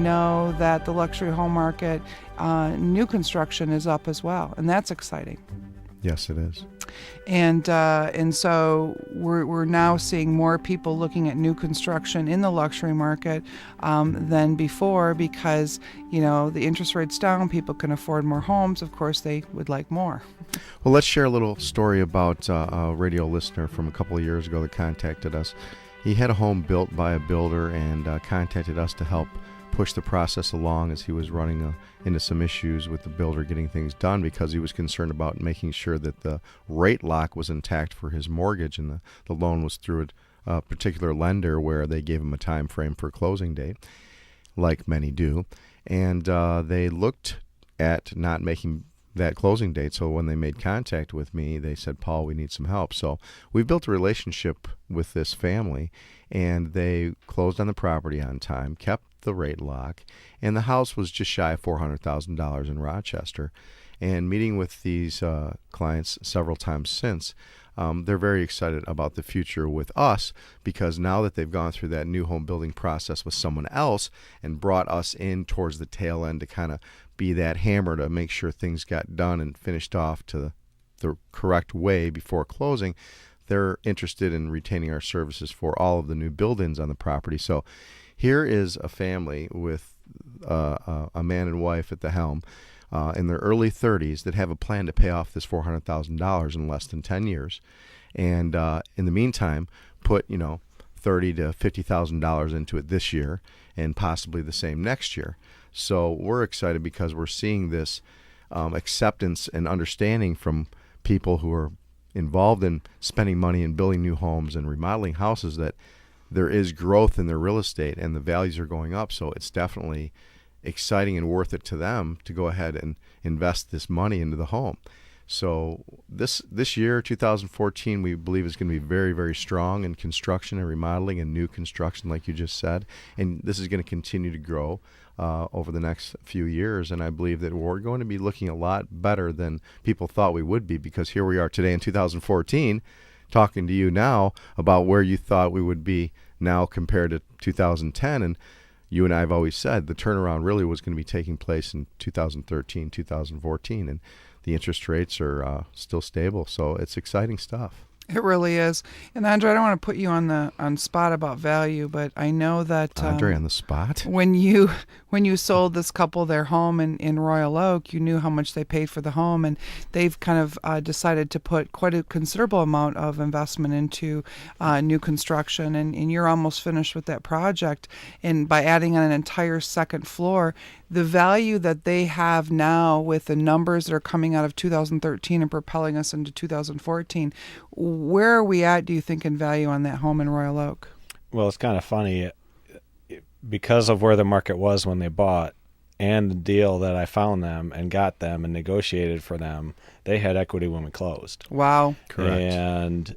know that the luxury home market, new construction is up as well, and that's exciting. Yes, it is. And so we're now seeing more people looking at new construction in the luxury market than before, because the interest rate's down, people can afford more homes. Of course, they would like more. Well, let's share a little story about a radio listener from a couple of years ago that contacted us. He had a home built by a builder and contacted us to help push the process along as he was running into some issues with the builder getting things done, because he was concerned about making sure that the rate lock was intact for his mortgage, and the loan was through a particular lender where they gave him a time frame for closing date, like many do, and they looked at not making that closing date. So when they made contact with me, they said, Paul, we need some help. So we built a relationship with this family, and they closed on the property on time, kept the rate lock, and the house was just shy of $400,000 in Rochester. And meeting with these clients several times since, they're very excited about the future with us, because now that they've gone through that new home building process with someone else and brought us in towards the tail end to kind of be that hammer to make sure things got done and finished off to the correct way before closing, they're interested in retaining our services for all of the new build-ins on the property. So here is a family with a man and wife at the helm in their early 30s that have a plan to pay off this $400,000 in less than 10 years. And in the meantime, put, $30,000 to $50,000 into it this year and possibly the same next year. So we're excited because we're seeing this acceptance and understanding from people who are involved in spending money and building new homes and remodeling houses, that there is growth in their real estate and the values are going up. So it's definitely exciting and worth it to them to go ahead and invest this money into the home. So this year, 2014, we believe is going to be very, very strong in construction and remodeling and new construction, like you just said. And this is going to continue to grow over the next few years. And I believe that we're going to be looking a lot better than people thought we would be, because here we are today in 2014 talking to you now about where you thought we would be now compared to 2010. And you and I have always said the turnaround really was going to be taking place in 2013, 2014, and the interest rates are still stable. So it's exciting stuff. It really is. And Andre, I don't want to put you on spot about value, but I know that Andre on the spot. When you sold this couple their home in Royal Oak, you knew how much they paid for the home, and they've kind of decided to put quite a considerable amount of investment into new construction, and you're almost finished with that project. And by adding on an entire second floor, the value that they have now with the numbers that are coming out of 2013 and propelling us into 2014, where are we at, do you think, in value on that home in Royal Oak? Well, it's kind of funny. Because of where the market was when they bought and the deal that I found them and got them and negotiated for them, they had equity when we closed. Wow. Correct. And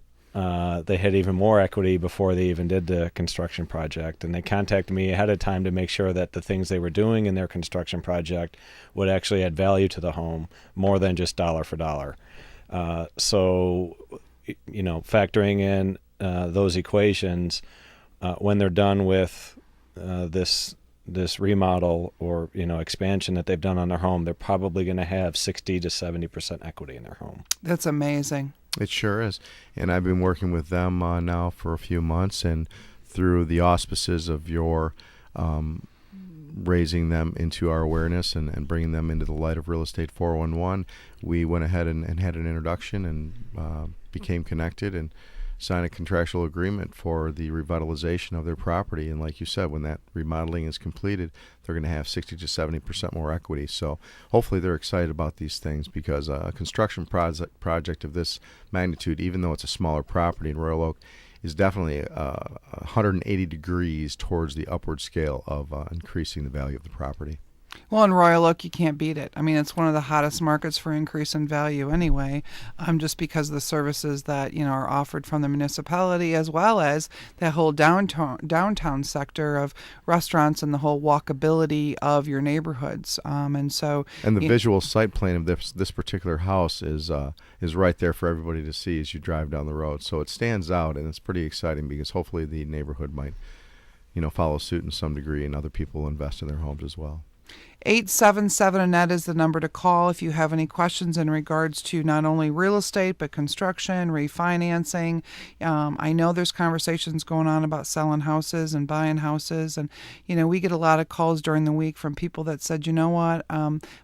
they had even more equity before they even did the construction project. And they contacted me ahead of time to make sure that the things they were doing in their construction project would actually add value to the home more than just dollar for dollar. So, factoring in those equations, when they're done with this remodel or expansion that they've done on their home, they're probably going to have 60 to 70% equity in their home. That's amazing. It sure is. And I've been working with them now for a few months, and through the auspices of your raising them into our awareness and bringing them into the light of Real Estate 411, we went ahead and had an introduction and became connected and signed a contractual agreement for the revitalization of their property. And like you said, when that remodeling is completed, they're going to have 60 to 70% more equity. So hopefully they're excited about these things, because a construction project of this magnitude, even though it's a smaller property in Royal Oak, is definitely 180 degrees towards the upward scale of increasing the value of the property. Well, in Royal Oak, you can't beat it. I mean, it's one of the hottest markets for increase in value anyway, just because of the services that, are offered from the municipality, as well as that whole downtown sector of restaurants and the whole walkability of your neighborhoods. And the visual site plan of this particular house is right there for everybody to see as you drive down the road. So it stands out, and it's pretty exciting because hopefully the neighborhood might follow suit in some degree, and other people invest in their homes as well. 877 Annette is the number to call if you have any questions in regards to not only real estate, but construction, refinancing. I know there's conversations going on about selling houses and buying houses. And, we get a lot of calls during the week from people that said, you know what,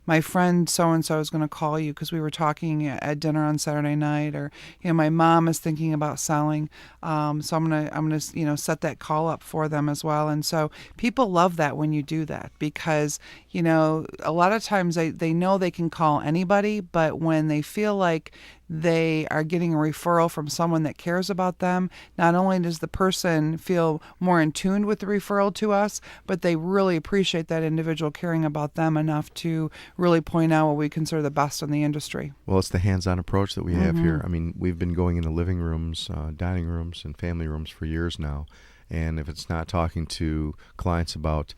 my friend so-and-so is going to call you because we were talking at dinner on Saturday night, or, my mom is thinking about selling. So I'm gonna, set that call up for them as well. And so people love that when you do that, because, a lot of times they know they can call anybody, but when they feel like they are getting a referral from someone that cares about them, not only does the person feel more in tune with the referral to us, but they really appreciate that individual caring about them enough to really point out what we consider the best in the industry. Well, it's the hands-on approach that we have here. I mean, we've been going into living rooms, dining rooms, and family rooms for years now. And if it's not talking to clients about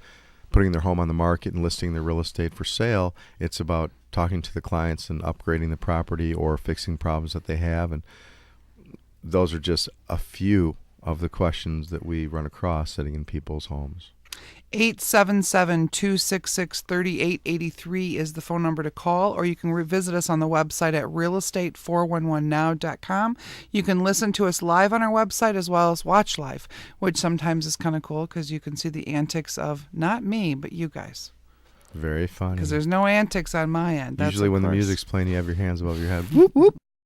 putting their home on the market and listing their real estate for sale, it's about talking to the clients and upgrading the property or fixing problems that they have. And those are just a few of the questions that we run across sitting in people's homes. 877-266-3883 is the phone number to call, or you can visit us on the website at realestate411now.com. You can listen to us live on our website as well as watch live, which sometimes is kind of cool because you can see the antics of not me, but you guys. Very funny. Because there's no antics on my end. Usually when the music's playing, you have your hands above your head. Whoop, whoop.